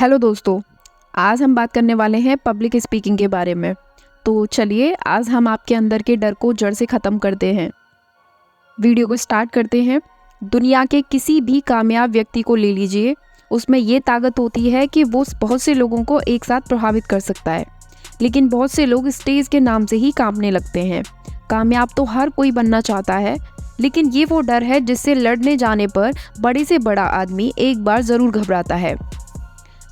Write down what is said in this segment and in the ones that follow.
Hello दोस्तों, आज हम बात करने वाले हैं पब्लिक स्पीकिंग के बारे में। तो चलिए आज हम आपके अंदर के डर को जड़ से ख़त्म करते हैं। वीडियो को स्टार्ट करते हैं। दुनिया के किसी भी कामयाब व्यक्ति को ले लीजिए, उसमें ये ताकत होती है कि वो बहुत से लोगों को एक साथ प्रभावित कर सकता है। लेकिन बहुत से लोग स्टेज के नाम से ही कांपने लगते हैं। कामयाब तो हर कोई बनना चाहता है, लेकिन ये वो डर है जिससे लड़ने जाने पर बड़े से बड़ा आदमी एक बार ज़रूर घबराता है।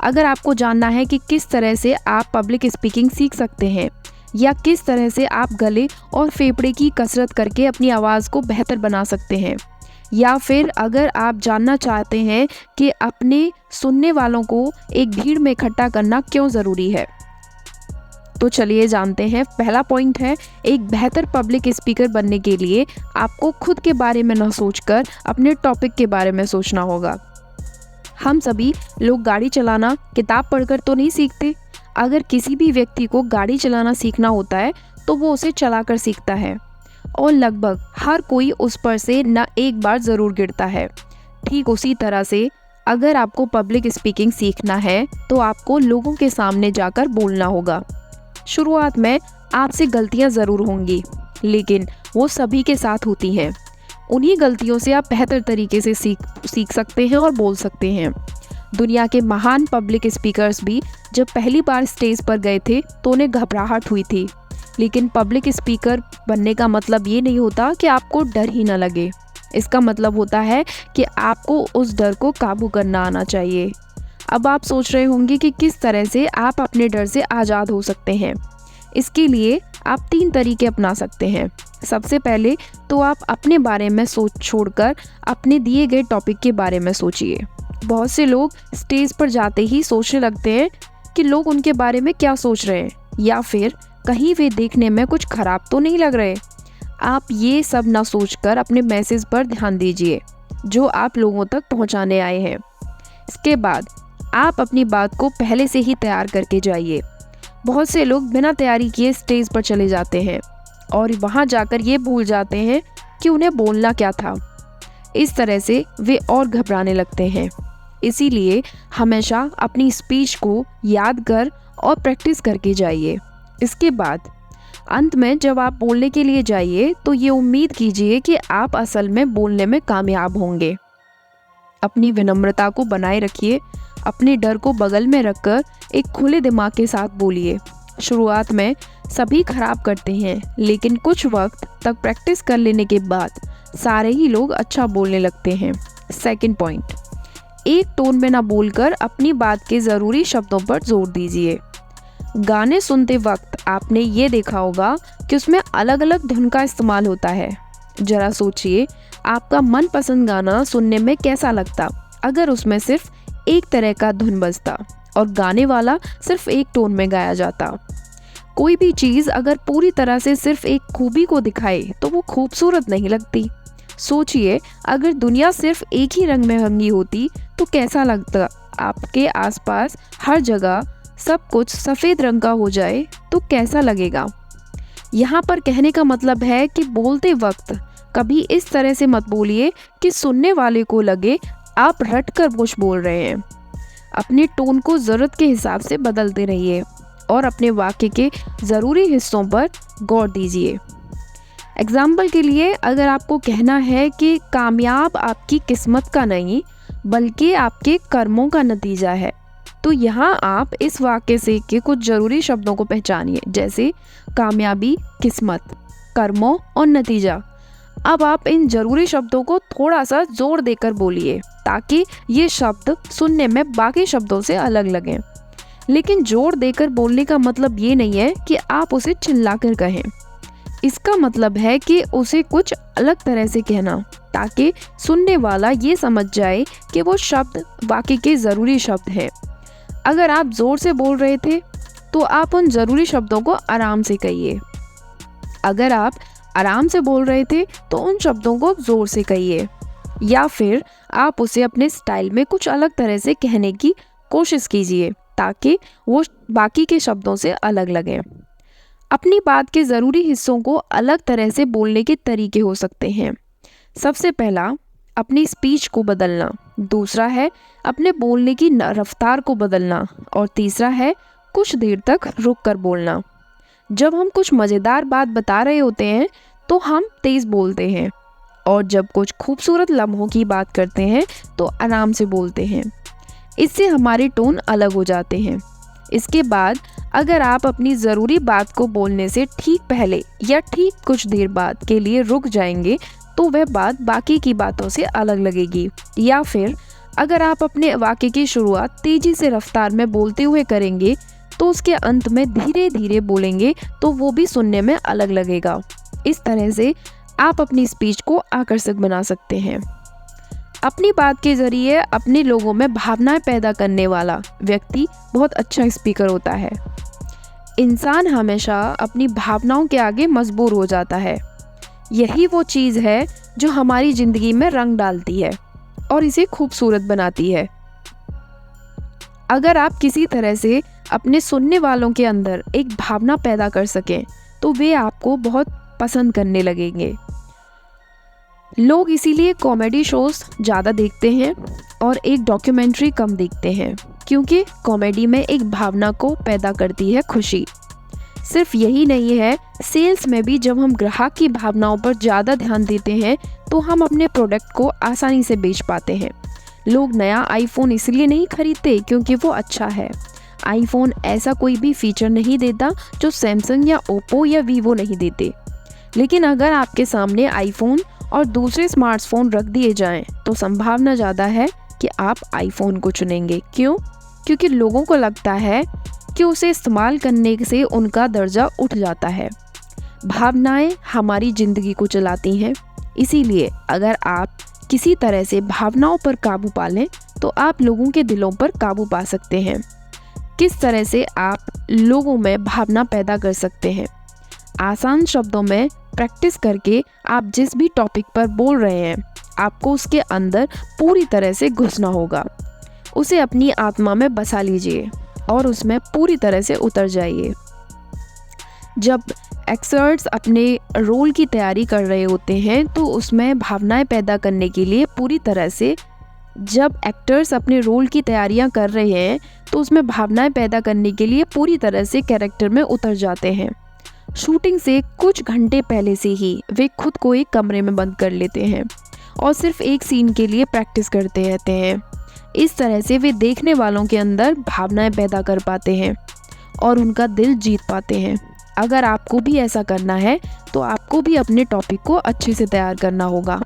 अगर आपको जानना है कि किस तरह से आप पब्लिक स्पीकिंग सीख सकते हैं या किस तरह से आप गले और फेफड़े की कसरत करके अपनी आवाज़ को बेहतर बना सकते हैं, या फिर अगर आप जानना चाहते हैं कि अपने सुनने वालों को एक भीड़ में इकट्ठा करना क्यों ज़रूरी है, तो चलिए जानते हैं। पहला पॉइंट है, एक बेहतर पब्लिक स्पीकर बनने के लिए आपको खुद के बारे में न सोचकर अपने टॉपिक के बारे में सोचना होगा। हम सभी लोग गाड़ी चलाना किताब पढ़कर तो नहीं सीखते। अगर किसी भी व्यक्ति को गाड़ी चलाना सीखना होता है तो वो उसे चलाकर सीखता है, और लगभग हर कोई उस पर से न एक बार ज़रूर गिरता है। ठीक उसी तरह से अगर आपको पब्लिक स्पीकिंग सीखना है तो आपको लोगों के सामने जाकर बोलना होगा। शुरुआत में आपसे गलतियां ज़रूर होंगी, लेकिन वो सभी के साथ होती हैं। उन्हीं गलतियों से आप बेहतर तरीके से सीख सकते हैं और बोल सकते हैं। दुनिया के महान पब्लिक स्पीकर्स भी जब पहली बार स्टेज पर गए थे तो उन्हें घबराहट हुई थी। लेकिन पब्लिक स्पीकर बनने का मतलब ये नहीं होता कि आपको डर ही ना लगे। इसका मतलब होता है कि आपको उस डर को काबू करना आना चाहिए। अब आप सोच रहे होंगे कि किस तरह से आप अपने डर से आज़ाद हो सकते हैं। इसके लिए आप 3 तरीके अपना सकते हैं। सबसे पहले तो आप अपने बारे में सोच छोड़कर अपने दिए गए टॉपिक के बारे में सोचिए। बहुत से लोग स्टेज पर जाते ही सोचने लगते हैं कि लोग उनके बारे में क्या सोच रहे हैं, या फिर कहीं वे देखने में कुछ खराब तो नहीं लग रहे। आप ये सब ना सोचकर अपने मैसेज पर ध्यान दीजिए जो आप लोगों तक पहुंचाने आए हैं। इसके बाद आप अपनी बात को पहले से ही तैयार करके जाइए। बहुत से लोग बिना तैयारी किए स्टेज पर चले जाते हैं और वहां जाकर ये भूल जाते हैं कि उन्हें बोलना क्या था। इस तरह से वे और घबराने लगते हैं। इसीलिए हमेशा अपनी स्पीच को याद कर और प्रैक्टिस करके जाइए। इसके बाद अंत में जब आप बोलने के लिए जाइए तो ये उम्मीद कीजिए कि आप असल में बोलने में कामयाब होंगे। अपनी विनम्रता को बनाए रखिए। अपने डर को बगल में रखकर एक खुले दिमाग के साथ बोलिए। शुरुआत में सभी खराब करते हैं, लेकिन कुछ वक्त तक प्रैक्टिस कर लेने के बाद सारे ही लोग अच्छा बोलने लगते हैं। सेकंड पॉइंट, एक टोन में ना बोलकर अपनी बात के ज़रूरी शब्दों पर जोर दीजिए। गाने सुनते वक्त आपने ये देखा होगा कि उसमें अलग अलग धुन का इस्तेमाल होता है। जरा सोचिए, आपका मनपसंद गाना सुनने में कैसा लगता अगर उसमें सिर्फ एक तरह का धुन बजता और गाने वाला सिर्फ एक टोन में गाया जाता। कोई भी चीज़ अगर पूरी तरह से सिर्फ एक खूबी को दिखाए तो वो खूबसूरत नहीं लगती। सोचिए, अगर दुनिया सिर्फ एक ही रंग में रंगी होती तो कैसा लगता। आपके आसपास हर जगह सब कुछ सफ़ेद रंग का हो जाए तो कैसा लगेगा। यहाँ पर कहने का मतलब है कि बोलते वक्त कभी इस तरह से मत बोलिए कि सुनने वाले को लगे आप रट कर कुछ बोल रहे हैं। अपने टोन को ज़रूरत के हिसाब से बदलते रहिए और अपने वाक्य के ज़रूरी हिस्सों पर गौर दीजिए। एग्जाम्पल के लिए, अगर आपको कहना है कि कामयाब आपकी किस्मत का नहीं बल्कि आपके कर्मों का नतीजा है, तो यहाँ आप इस वाक्य से के कुछ ज़रूरी शब्दों को पहचानिए, जैसे कामयाबी, किस्मत, कर्मों और नतीजा। अब आप इन ज़रूरी शब्दों को थोड़ा सा जोर देकर बोलिए ताकि ये शब्द सुनने में बाकी शब्दों से अलग लगें। लेकिन जोर देकर बोलने का मतलब ये नहीं है कि आप उसे चिल्लाकर कहें। इसका मतलब है कि उसे कुछ अलग तरह से कहना ताकि सुनने वाला ये समझ जाए कि वो शब्द वाकई के ज़रूरी शब्द हैं। अगर आप ज़ोर से बोल रहे थे तो आप उन ज़रूरी शब्दों को आराम से कहिए। अगर आप आराम से बोल रहे थे तो उन शब्दों को ज़ोर से कहिए, या फिर आप उसे अपने स्टाइल में कुछ अलग तरह से कहने की कोशिश कीजिए ताकि वो बाकी के शब्दों से अलग लगें। अपनी बात के ज़रूरी हिस्सों को अलग तरह से बोलने के तरीके हो सकते हैं। सबसे पहला, अपनी स्पीच को बदलना। दूसरा है अपने बोलने की रफ्तार को बदलना, और तीसरा है कुछ देर तक रुक कर बोलना। जब हम कुछ मज़ेदार बात बता रहे होते हैं तो हम तेज़ बोलते हैं, और जब कुछ खूबसूरत लम्हों की बात करते हैं तो आराम से बोलते हैं। इससे हमारे टोन अलग हो जाते हैं। इसके बाद अगर आप अपनी ज़रूरी बात को बोलने से ठीक पहले या ठीक कुछ देर बाद के लिए रुक जाएंगे तो वह बात बाकी की बातों से अलग लगेगी। या फिर अगर आप अपने वाक्य की शुरुआत तेज़ी से रफ्तार में बोलते हुए करेंगे तो उसके अंत में धीरे धीरे बोलेंगे तो वो भी सुनने में अलग लगेगा। इस तरह से आप अपनी स्पीच को आकर्षक बना सकते हैं। अपनी बात के ज़रिए अपने लोगों में भावनाएं पैदा करने वाला व्यक्ति बहुत अच्छा स्पीकर होता है। इंसान हमेशा अपनी भावनाओं के आगे मजबूर हो जाता है। यही वो चीज़ है जो हमारी ज़िंदगी में रंग डालती है और इसे खूबसूरत बनाती है। अगर आप किसी तरह से अपने सुनने वालों के अंदर एक भावना पैदा कर सकें तो वे आपको बहुत पसंद करने लगेंगे। लोग इसीलिए कॉमेडी शोज़ ज़्यादा देखते हैं और एक डॉक्यूमेंट्री कम देखते हैं, क्योंकि कॉमेडी में एक भावना को पैदा करती है खुशी। सिर्फ यही नहीं है, सेल्स में भी जब हम ग्राहक की भावनाओं पर ज़्यादा ध्यान देते हैं तो हम अपने प्रोडक्ट को आसानी से बेच पाते हैं। लोग नया आईफोन इसलिए नहीं खरीदते क्योंकि वो अच्छा है। आईफोन ऐसा कोई भी फीचर नहीं देता जो सैमसंग या ओप्पो या वीवो नहीं देते। लेकिन अगर आपके सामने आईफोन और दूसरे स्मार्टफोन रख दिए जाएं तो संभावना ज़्यादा है कि आप आईफोन को चुनेंगे। क्यों? क्योंकि लोगों को लगता है कि उसे इस्तेमाल करने से उनका दर्जा उठ जाता है। भावनाएं हमारी ज़िंदगी को चलाती हैं, इसीलिए अगर आप किसी तरह से भावनाओं पर काबू पा लें तो आप लोगों के दिलों पर काबू पा सकते हैं। किस तरह से आप लोगों में भावना पैदा कर सकते हैं? आसान शब्दों में प्रैक्टिस करके आप जिस भी टॉपिक पर बोल रहे हैं आपको उसके अंदर पूरी तरह से घुसना होगा। उसे अपनी आत्मा में बसा लीजिए और उसमें पूरी तरह से उतर जाइए। जब एक्टर्स अपने रोल की तैयारी कर रहे होते हैं तो उसमें भावनाएं पैदा करने के लिए पूरी तरह से जब एक्टर्स अपने रोल की तैयारियां कर रहे हैं तो उसमें भावनाएं पैदा करने के लिए पूरी तरह से कैरेक्टर में उतर जाते हैं। शूटिंग से कुछ घंटे पहले से ही वे खुद को एक कमरे में बंद कर लेते हैं और सिर्फ एक सीन के लिए प्रैक्टिस करते रहते हैं। इस तरह से वे देखने वालों के अंदर भावनाएं पैदा कर पाते हैं और उनका दिल जीत पाते हैं। अगर आपको भी ऐसा करना है तो आपको भी अपने टॉपिक को अच्छे से तैयार करना होगा।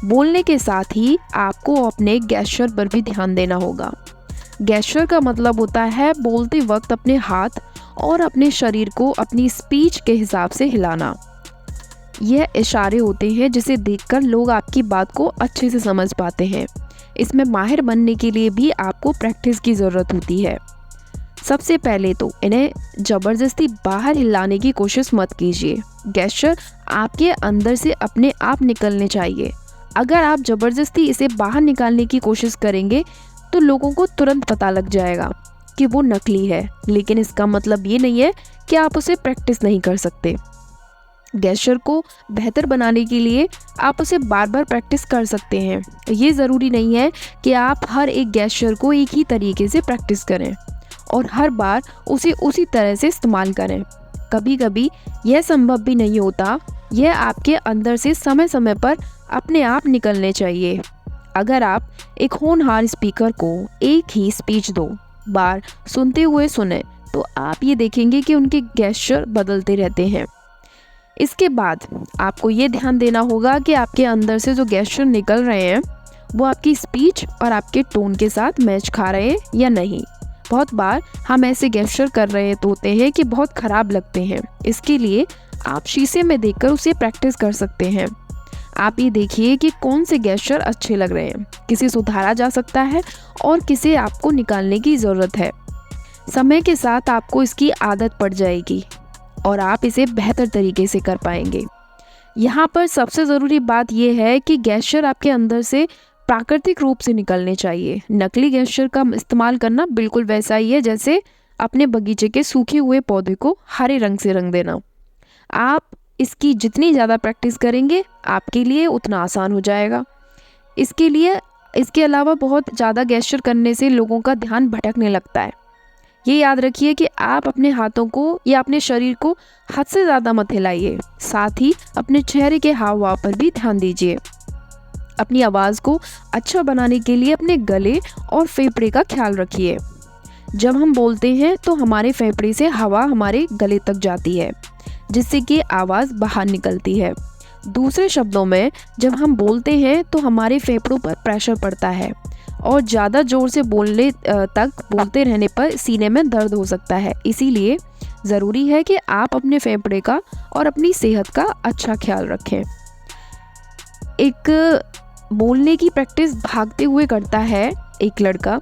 बोलने के साथ ही आपको अपने गेस्चर पर भी ध्यान देना होगा। गेस्चर का मतलब होता है बोलते वक्त अपने हाथ और अपने शरीर को अपनी स्पीच के हिसाब से हिलाना। यह इशारे होते हैं जिसे देखकर लोग आपकी बात को अच्छे से समझ पाते हैं। इसमें माहिर बनने के लिए भी आपको प्रैक्टिस की ज़रूरत होती है। सबसे पहले तो इन्हें ज़बरदस्ती बाहर हिलाने की कोशिश मत कीजिए। गेस्चर आपके अंदर से अपने आप निकलने चाहिए। अगर आप ज़बरदस्ती इसे बाहर निकालने की कोशिश करेंगे तो लोगों को तुरंत पता लग जाएगा कि वो नकली है, लेकिन इसका मतलब ये नहीं है कि आप उसे प्रैक्टिस नहीं कर सकते। गेस्चर को बेहतर बनाने के लिए आप उसे बार बार प्रैक्टिस कर सकते हैं। ये ज़रूरी नहीं है कि आप हर एक गेस्चर को एक ही तरीके से प्रैक्टिस करें और हर बार उसे उसी तरह से इस्तेमाल करें। कभी कभी यह संभव भी नहीं होता। यह आपके अंदर से समय समय पर अपने आप निकलने चाहिए। अगर आप एक होनहार स्पीकर को एक ही स्पीच 2 बार सुनते हुए सुने तो आप ये देखेंगे कि उनके गेस्चर बदलते रहते हैं। इसके बाद आपको ये ध्यान देना होगा कि आपके अंदर से जो गेस्चर निकल रहे हैं वो आपकी स्पीच और आपके टोन के साथ मैच खा रहे हैं या नहीं। बहुत बार हम ऐसे गेस्चर कर रहे होते हैं कि बहुत ख़राब लगते हैं। इसके लिए आप शीशे में देखकर उसे प्रैक्टिस कर सकते हैं। आप ये देखिए कि कौन से गेस्चर अच्छे लग रहे हैं, किसे सुधारा जा सकता है और किसे आपको निकालने की ज़रूरत है। समय के साथ आपको इसकी आदत पड़ जाएगी और आप इसे बेहतर तरीके से कर पाएंगे। यहाँ पर सबसे ज़रूरी बात यह है कि गेस्चर आपके अंदर से प्राकृतिक रूप से निकलने चाहिए। नकली गेस्चर का इस्तेमाल करना बिल्कुल वैसा ही है जैसे अपने बगीचे के सूखे हुए पौधे को हरे रंग से रंग देना। आप इसकी जितनी ज़्यादा प्रैक्टिस करेंगे आपके लिए उतना आसान हो जाएगा। इसके लिए इसके अलावा बहुत ज़्यादा गेस्चर करने से लोगों का ध्यान भटकने लगता है। ये याद रखिए कि आप अपने हाथों को या अपने शरीर को हद से ज़्यादा मत हिलाइए। साथ ही अपने चेहरे के हाव भाव पर भी ध्यान दीजिए। अपनी आवाज़ को अच्छा बनाने के लिए अपने गले और फेफड़े का ख्याल रखिए। जब हम बोलते हैं तो हमारे फेफड़े से हवा हमारे गले तक जाती है, जिससे कि आवाज़ बाहर निकलती है। दूसरे शब्दों में, जब हम बोलते हैं तो हमारे फेफड़ों पर प्रेशर पड़ता है और ज़्यादा ज़ोर से बोलते रहने पर सीने में दर्द हो सकता है। इसीलिए ज़रूरी है कि आप अपने फेफड़े का और अपनी सेहत का अच्छा ख्याल रखें। एक बोलने की प्रैक्टिस भागते हुए करता है एक लड़का,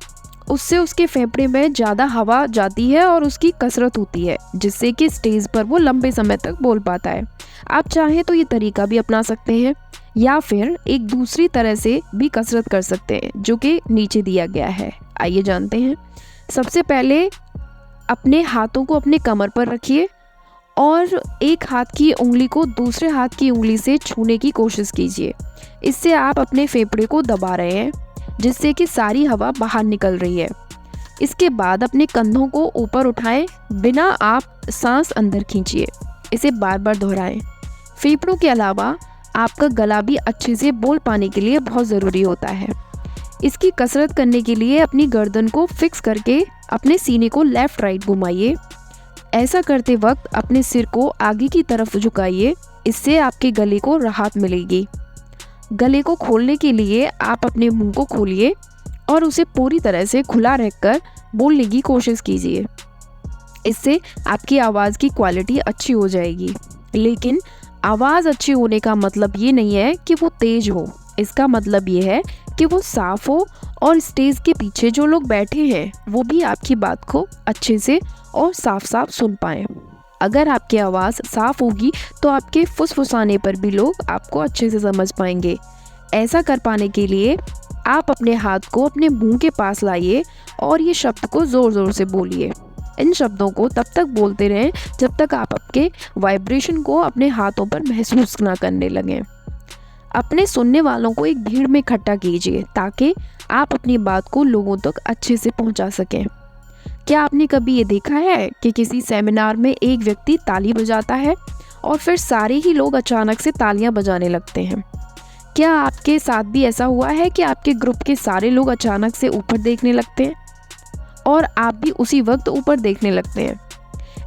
उससे उसके फेफड़े में ज़्यादा हवा जाती है और उसकी कसरत होती है, जिससे कि स्टेज पर वो लंबे समय तक बोल पाता है। आप चाहें तो ये तरीका भी अपना सकते हैं या फिर एक दूसरी तरह से भी कसरत कर सकते हैं, जो कि नीचे दिया गया है। आइए जानते हैं। सबसे पहले अपने हाथों को अपने कमर पर रखिए और एक हाथ की उंगली को दूसरे हाथ की उंगली से छूने की कोशिश कीजिए। इससे आप अपने फेफड़े को दबा रहे हैं, जिससे कि सारी हवा बाहर निकल रही है। इसके बाद अपने कंधों को ऊपर उठाएं, बिना आप सांस अंदर खींचिए। इसे बार बार दोहराएं। फेफड़ों के अलावा आपका गला भी अच्छे से बोल पाने के लिए बहुत ज़रूरी होता है। इसकी कसरत करने के लिए अपनी गर्दन को फिक्स करके अपने सीने को लेफ़्ट राइट घुमाइए। ऐसा करते वक्त अपने सिर को आगे की तरफ झुकाइए। इससे आपके गले को राहत मिलेगी। गले को खोलने के लिए आप अपने मुंह को खोलिए और उसे पूरी तरह से खुला रखकर बोलने की कोशिश कीजिए। इससे आपकी आवाज़ की क्वालिटी अच्छी हो जाएगी। लेकिन आवाज़ अच्छी होने का मतलब ये नहीं है कि वो तेज हो। इसका मतलब ये है कि वो साफ हो और स्टेज के पीछे जो लोग बैठे हैं वो भी आपकी बात को अच्छे से और साफ साफ सुन पाएँ। अगर आपकी आवाज़ साफ होगी तो आपके फुसफुसाने पर भी लोग आपको अच्छे से समझ पाएंगे। ऐसा कर पाने के लिए आप अपने हाथ को अपने मुंह के पास लाइए और ये शब्द को ज़ोर ज़ोर से बोलिए। इन शब्दों को तब तक बोलते रहें जब तक आप आपके वाइब्रेशन को अपने हाथों पर महसूस ना करने लगें। अपने सुनने वालों को एक भीड़ में इकट्ठा कीजिए ताकि आप अपनी बात को लोगों तक अच्छे से पहुंचा सकें। क्या आपने कभी ये देखा है कि किसी सेमिनार में एक व्यक्ति ताली बजाता है और फिर सारे ही लोग अचानक से तालियां बजाने लगते हैं? क्या आपके साथ भी ऐसा हुआ है कि आपके ग्रुप के सारे लोग अचानक से ऊपर देखने लगते हैं और आप भी उसी वक्त ऊपर देखने लगते हैं?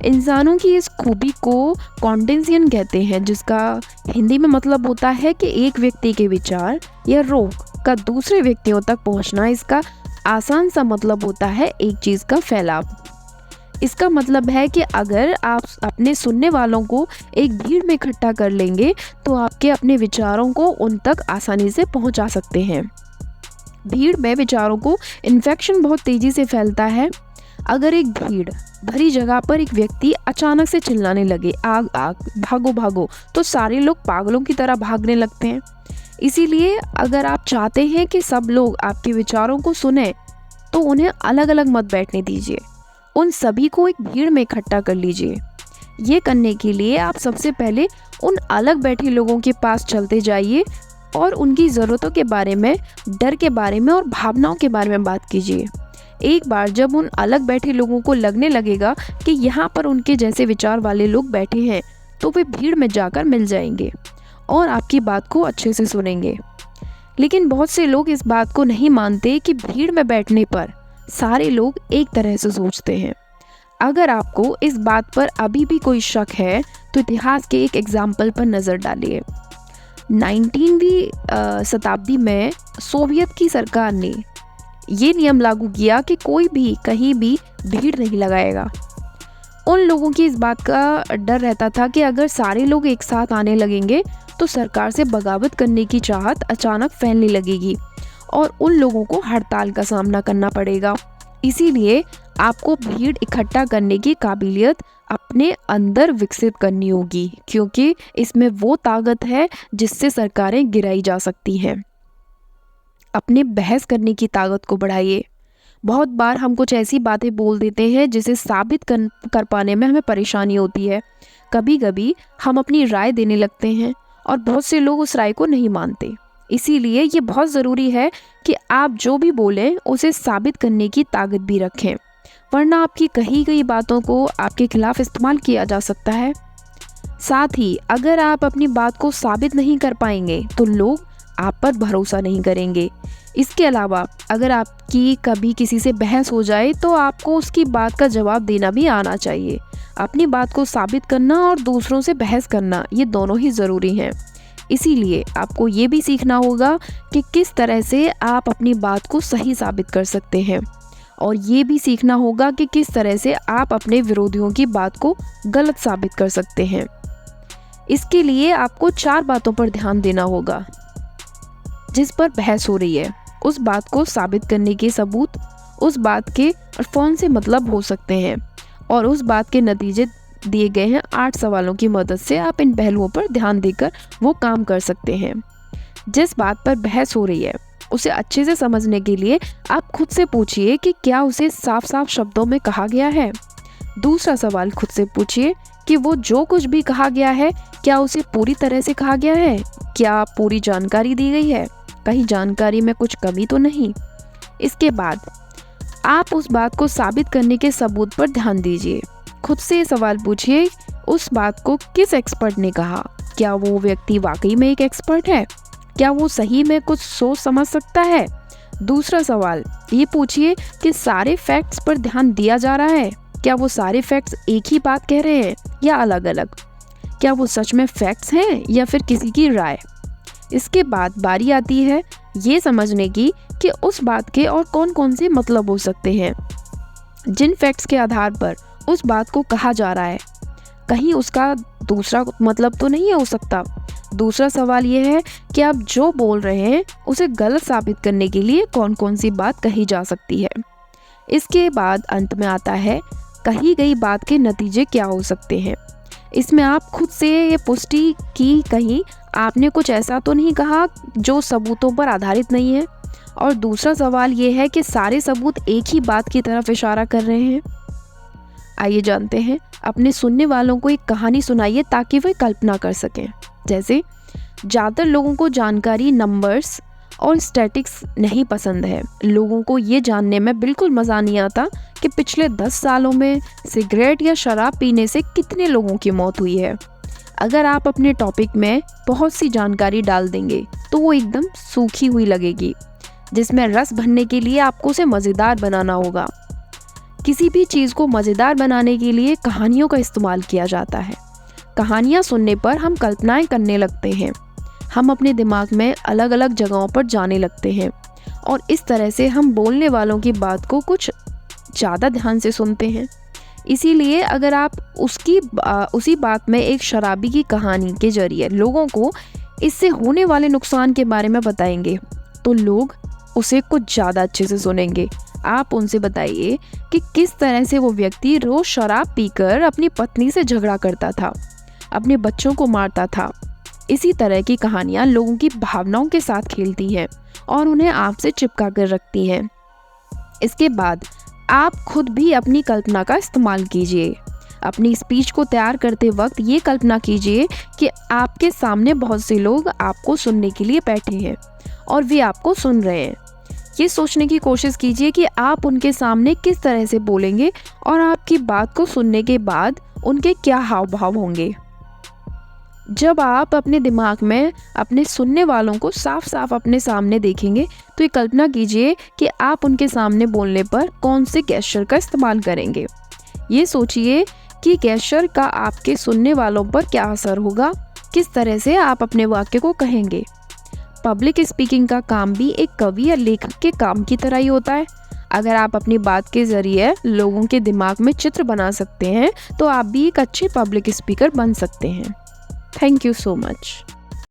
इंसानों की इस खूबी को कॉन्टेंशियन कहते हैं, जिसका हिंदी में मतलब होता है कि एक व्यक्ति के विचार या रोक का दूसरे व्यक्तियों तक पहुंचना। इसका आसान सा मतलब होता है एक चीज़ का फैलाव। इसका मतलब है कि अगर आप अपने सुनने वालों को एक भीड़ में इकट्ठा कर लेंगे तो आपके अपने विचारों को उन तक आसानी से पहुंचा सकते हैं। भीड़ में विचारों को इन्फेक्शन बहुत तेज़ी से फैलता है। अगर एक भीड़ भरी जगह पर एक व्यक्ति अचानक से चिल्लाने लगे, आग आग, भागो भागो, तो सारे लोग पागलों की तरह भागने लगते हैं। इसीलिए अगर आप चाहते हैं कि सब लोग आपके विचारों को सुने तो उन्हें अलग अलग मत बैठने दीजिए, उन सभी को एक भीड़ में इकट्ठा कर लीजिए। ये करने के लिए आप सबसे पहले उन अलग बैठे लोगों के पास चलते जाइए और उनकी ज़रूरतों के बारे में, डर के बारे में और भावनाओं के बारे में बात कीजिए। एक बार जब उन अलग बैठे लोगों को लगने लगेगा कि यहाँ पर उनके जैसे विचार वाले लोग बैठे हैं तो वे भीड़ में जाकर मिल जाएंगे और आपकी बात को अच्छे से सुनेंगे। लेकिन बहुत से लोग इस बात को नहीं मानते कि भीड़ में बैठने पर सारे लोग एक तरह से सोचते हैं। अगर आपको इस बात पर अभी भी कोई शक है तो इतिहास के एक एग्जाम्पल पर नज़र डालिए। 19वीं शताब्दी में सोवियत की सरकार ने ये नियम लागू किया कि कोई भी कहीं भी भीड़ नहीं लगाएगा। उन लोगों की इस बात का डर रहता था कि अगर सारे लोग एक साथ आने लगेंगे तो सरकार से बगावत करने की चाहत अचानक फैलने लगेगी और उन लोगों को हड़ताल का सामना करना पड़ेगा। इसीलिए आपको भीड़ इकट्ठा करने की काबिलियत अपने अंदर विकसित करनी होगी, क्योंकि इसमें वो ताकत है जिससे सरकारें गिराई जा सकती हैं। अपने बहस करने की ताकत को बढ़ाइए। बहुत बार हम कुछ ऐसी बातें बोल देते हैं जिसे साबित कर पाने में हमें परेशानी होती है। कभी कभी हम अपनी राय देने लगते हैं और बहुत से लोग उस राय को नहीं मानते। इसीलिए ये बहुत ज़रूरी है कि आप जो भी बोलें उसे साबित करने की ताकत भी रखें, वरना आपकी कही गई बातों को आपके खिलाफ इस्तेमाल किया जा सकता है। साथ ही अगर आप अपनी बात को साबित नहीं कर पाएंगे तो लोग आप पर भरोसा नहीं करेंगे। इसके अलावा अगर आपकी कभी किसी से बहस हो जाए तो आपको उसकी बात का जवाब देना भी आना चाहिए। अपनी बात को साबित करना और दूसरों से बहस करना, ये दोनों ही ज़रूरी हैं। इसीलिए आपको ये भी सीखना होगा कि किस तरह से आप अपनी बात को सही साबित कर सकते हैं, और ये भी सीखना होगा कि किस तरह से आप अपने विरोधियों की बात को गलत साबित कर सकते हैं। इसके लिए आपको 4 बातों पर ध्यान देना होगा। जिस पर बहस हो रही है उस बात को साबित करने के सबूत, उस बात के कौन से मतलब हो सकते हैं, और उस बात के नतीजे दिए गए हैं 8 सवालों की मदद से आप इन पहलुओं पर ध्यान देकर वो काम कर सकते हैं। जिस बात पर बहस हो रही है उसे अच्छे से समझने के लिए आप खुद से पूछिए कि क्या उसे साफ साफ शब्दों में कहा गया है। दूसरा सवाल खुद से पूछिए कि वो जो कुछ भी कहा गया है क्या उसे पूरी तरह से कहा गया है, क्या पूरी जानकारी दी गई है, कहीं जानकारी में कुछ कमी तो नहीं। इसके बाद आप उस बात को साबित करने के सबूत पर ध्यान दीजिए। खुद से सवाल पूछिए, उस बात को किस एक्सपर्ट ने कहा, क्या वो व्यक्ति वाकई में एक एक्सपर्ट है, क्या वो सही में कुछ सोच समझ सकता है। दूसरा सवाल ये पूछिए कि सारे फैक्ट्स पर ध्यान दिया जा रहा है, क्या वो सारे फैक्ट्स एक ही बात कह रहे हैं या अलग अलग, क्या वो सच में फैक्ट्स हैं या फिर किसी की राय। इसके बाद बारी आती है ये समझने की कि उस बात के और कौन कौन से मतलब हो सकते हैं। जिन फैक्ट्स के आधार पर उस बात को कहा जा रहा है कहीं उसका दूसरा मतलब तो नहीं हो सकता। दूसरा सवाल ये है कि आप जो बोल रहे हैं उसे गलत साबित करने के लिए कौन कौन सी बात कही जा सकती है। इसके बाद अंत में आता है कही गई बात के नतीजे क्या हो सकते हैं। इसमें आप खुद से ये पुष्टि की कहीं आपने कुछ ऐसा तो नहीं कहा जो सबूतों पर आधारित नहीं है। और दूसरा सवाल ये है कि सारे सबूत एक ही बात की तरफ इशारा कर रहे हैं। आइए जानते हैं, अपने सुनने वालों को एक कहानी सुनाइए ताकि वे कल्पना कर सकें। जैसे ज़्यादातर लोगों को जानकारी, नंबर्स और स्टैटिक्स नहीं पसंद है। लोगों को ये जानने में बिल्कुल मज़ा नहीं आता कि पिछले 10 सालों में सिगरेट या शराब पीने से कितने लोगों की मौत हुई है। अगर आप अपने टॉपिक में बहुत सी जानकारी डाल देंगे तो वो एकदम सूखी हुई लगेगी, जिसमें रस भरने के लिए आपको उसे मज़ेदार बनाना होगा। किसी भी चीज़ को मज़ेदार बनाने के लिए कहानियों का इस्तेमाल किया जाता है। कहानियाँ सुनने पर हम कल्पनाएं करने लगते हैं, हम अपने दिमाग में अलग अलग जगहों पर जाने लगते हैं और इस तरह से हम बोलने वालों की बात को कुछ ज़्यादा ध्यान से सुनते हैं। इसीलिए अगर आप उसी बात में एक शराबी की कहानी के जरिए लोगों को इससे होने वाले नुकसान के बारे में बताएंगे तो लोग उसे कुछ ज़्यादा अच्छे से सुनेंगे। आप उनसे बताइए कि किस तरह से वो व्यक्ति रोज़ शराब पीकर अपनी पत्नी से झगड़ा करता था, अपने बच्चों को मारता था। इसी तरह की कहानियाँ लोगों की भावनाओं के साथ खेलती हैं और उन्हें आपसे चिपका कर रखती हैं। इसके बाद आप खुद भी अपनी कल्पना का इस्तेमाल कीजिए। अपनी स्पीच को तैयार करते वक्त ये कल्पना कीजिए कि आपके सामने बहुत से लोग आपको सुनने के लिए बैठे हैं और वे आपको सुन रहे हैं। ये सोचने की कोशिश कीजिए कि आप उनके सामने किस तरह से बोलेंगे और आपकी बात को सुनने के बाद उनके क्या हाव भाव होंगे। जब आप अपने दिमाग में अपने सुनने वालों को साफ साफ अपने सामने देखेंगे तो ये कल्पना कीजिए कि आप उनके सामने बोलने पर कौन से गेस्चर का इस्तेमाल करेंगे। ये सोचिए कि गेस्चर का आपके सुनने वालों पर क्या असर होगा, किस तरह से आप अपने वाक्य को कहेंगे। पब्लिक स्पीकिंग का काम भी एक कवि या लेखक के काम की तरह ही होता है। अगर आप अपनी बात के ज़रिए लोगों के दिमाग में चित्र बना सकते हैं तो आप भी एक अच्छे पब्लिक स्पीकर बन सकते हैं। Thank you so much.